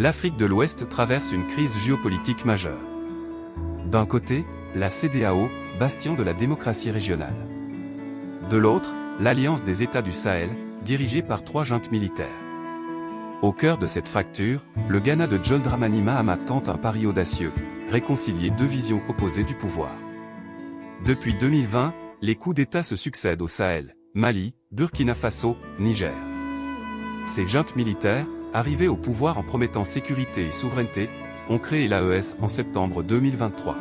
L'Afrique de l'Ouest traverse une crise géopolitique majeure. D'un côté, la CEDEAO, bastion de la démocratie régionale. De l'autre, l'Alliance des États du Sahel, dirigée par 3 juntes militaires. Au cœur de cette fracture, le Ghana de John Dramani Mahama tente un pari audacieux, réconcilier 2 visions opposées du pouvoir. Depuis 2020, les coups d'État se succèdent au Sahel, Mali, Burkina Faso, Niger. Ces juntes militaires, arrivées au pouvoir en promettant sécurité et souveraineté, ont créé l'AES en septembre 2023.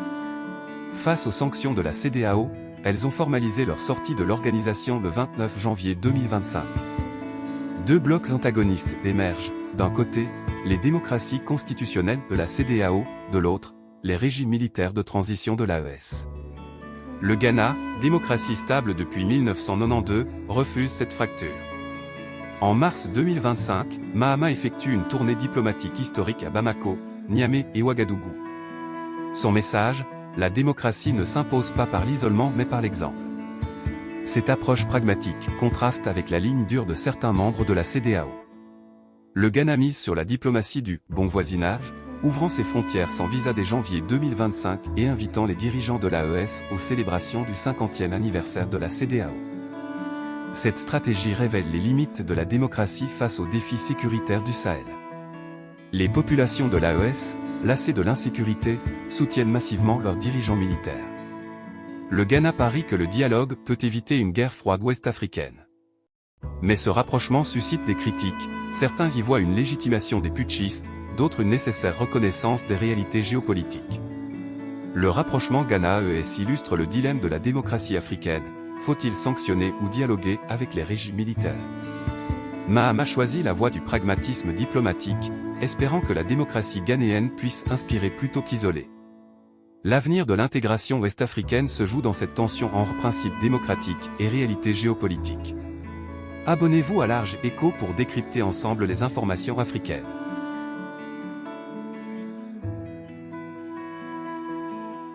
Face aux sanctions de la CEDEAO, elles ont formalisé leur sortie de l'organisation le 29 janvier 2025. 2 blocs antagonistes émergent, d'un côté, les démocraties constitutionnelles de la CEDEAO, de l'autre, les régimes militaires de transition de l'AES. Le Ghana, démocratie stable depuis 1992, refuse cette fracture. En mars 2025, Mahama effectue une tournée diplomatique historique à Bamako, Niamey et Ouagadougou. Son message, la démocratie ne s'impose pas par l'isolement mais par l'exemple. Cette approche pragmatique contraste avec la ligne dure de certains membres de la CEDEAO. Le Ghana mise sur la diplomatie du « bon voisinage », ouvrant ses frontières sans visa dès janvier 2025 et invitant les dirigeants de l'AES aux célébrations du 50e anniversaire de la CEDEAO. Cette stratégie révèle les limites de la démocratie face aux défis sécuritaires du Sahel. Les populations de l'AES, lassées de l'insécurité, soutiennent massivement leurs dirigeants militaires. Le Ghana parie que le dialogue peut éviter une guerre froide ouest-africaine. Mais ce rapprochement suscite des critiques, certains y voient une légitimation des putschistes, d'autres une nécessaire reconnaissance des réalités géopolitiques. Le rapprochement Ghana-AES illustre le dilemme de la démocratie africaine. Faut-il sanctionner ou dialoguer avec les régimes militaires? Mahama choisit la voie du pragmatisme diplomatique, espérant que la démocratie ghanéenne puisse inspirer plutôt qu'isoler. L'avenir de l'intégration ouest-africaine se joue dans cette tension entre principes démocratiques et réalité géopolitique. Abonnez-vous à Large Écho pour décrypter ensemble les informations africaines.